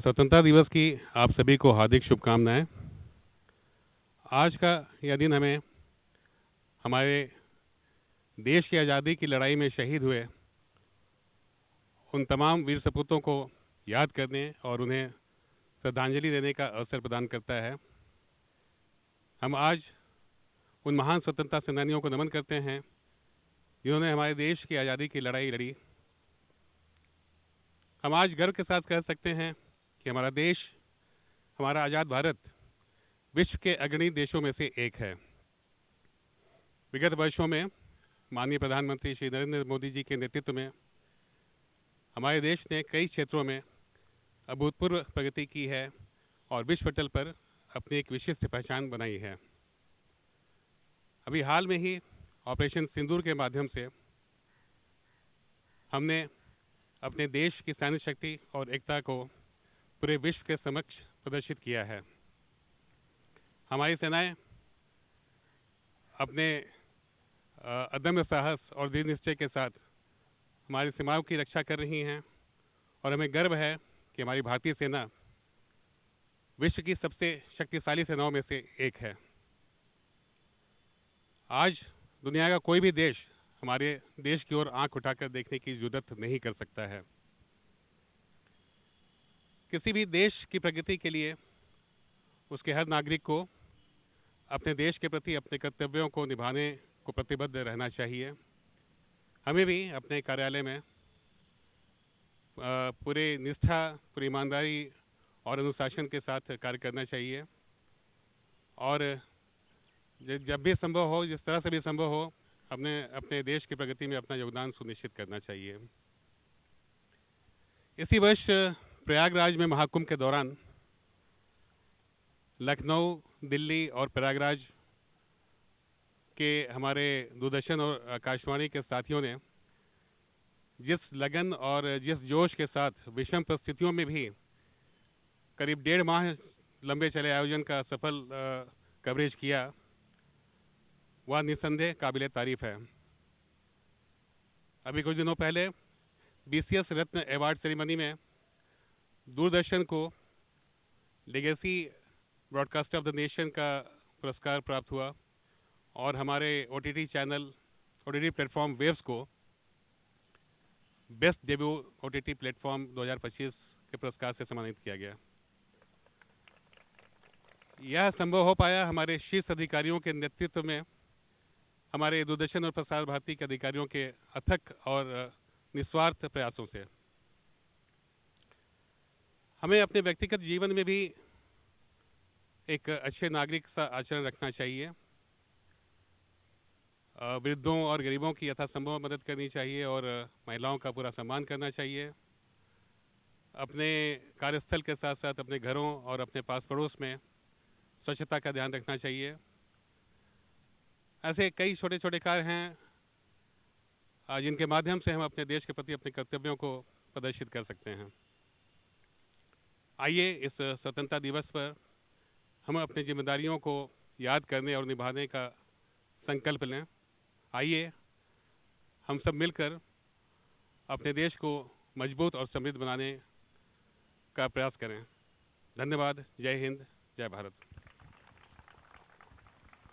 स्वतंत्रता दिवस की आप सभी को हार्दिक शुभकामनाएं। आज का यह दिन हमें हमारे देश की आज़ादी की लड़ाई में शहीद हुए उन तमाम वीर सपूतों को याद करने और उन्हें श्रद्धांजलि देने का अवसर प्रदान करता है। हम आज उन महान स्वतंत्रता सेनानियों को नमन करते हैं जिन्होंने हमारे देश की आज़ादी की लड़ाई लड़ी। हम आज गर्व के साथ कह सकते हैं कि हमारा देश, हमारा आज़ाद भारत विश्व के अग्रणी देशों में से एक है। विगत वर्षों में माननीय प्रधानमंत्री श्री नरेंद्र मोदी जी के नेतृत्व में हमारे देश ने कई क्षेत्रों में अभूतपूर्व प्रगति की है और विश्व पटल पर अपनी एक विशिष्ट पहचान बनाई है। अभी हाल में ही ऑपरेशन सिंदूर के माध्यम से हमने अपने देश की सैन्य शक्ति और एकता को पूरे विश्व के समक्ष प्रदर्शित किया है। हमारी सेनाएं अपने अदम्य साहस और दृढ़ निश्चय के साथ हमारी सीमाओं की रक्षा कर रही हैं और हमें गर्व है कि हमारी भारतीय सेना विश्व की सबसे शक्तिशाली सेनाओं में से एक है। आज दुनिया का कोई भी देश हमारे देश की ओर आंख उठाकर देखने की जुर्रत नहीं कर सकता है। किसी भी देश की प्रगति के लिए उसके हर नागरिक को अपने देश के प्रति अपने कर्तव्यों को निभाने को प्रतिबद्ध रहना चाहिए। हमें भी अपने कार्यालय में पूरे निष्ठा, पूरी ईमानदारी और अनुशासन के साथ कार्य करना चाहिए और जब भी संभव हो, जिस तरह से भी संभव हो, अपने देश की प्रगति में अपना योगदान सुनिश्चित करना चाहिए। इसी वर्ष प्रयागराज में महाकुंभ के दौरान लखनऊ, दिल्ली और प्रयागराज के हमारे दूरदर्शन और आकाशवाणी के साथियों ने जिस लगन और जिस जोश के साथ विषम परिस्थितियों में भी करीब 1.5 माह लंबे चले आयोजन का सफल कवरेज किया, वह निस्संदेह काबिले तारीफ है। अभी कुछ दिनों पहले BCS रत्न अवार्ड सेरेमनी में दूरदर्शन को legacy broadcaster of the nation का पुरस्कार प्राप्त हुआ और हमारे OTT channel, OTT platform waves को बेस्ट डेब्यू OTT प्लेटफॉर्म 2025 के पुरस्कार से सम्मानित किया गया। यह संभव हो पाया हमारे शीर्ष अधिकारियों के नेतृत्व में, हमारे दूरदर्शन और प्रसार भारती के अधिकारियों के अथक और निस्वार्थ प्रयासों से। हमें अपने व्यक्तिगत जीवन में भी एक अच्छे नागरिक सा आचरण रखना चाहिए। वृद्धों और गरीबों की यथासंभव मदद करनी चाहिए और महिलाओं का पूरा सम्मान करना चाहिए। अपने कार्यस्थल के साथ साथ अपने घरों और अपने पास पड़ोस में स्वच्छता का ध्यान रखना चाहिए। ऐसे कई छोटे छोटे कार्य हैं जिनके माध्यम से हम अपने देश के प्रति अपने कर्तव्यों को प्रदर्शित कर सकते हैं। आइए इस स्वतंत्रता दिवस पर हम अपनी जिम्मेदारियों को याद करने और निभाने का संकल्प लें। आइए हम सब मिलकर अपने देश को मजबूत और समृद्ध बनाने का प्रयास करें। धन्यवाद। जय हिंद, जय भारत।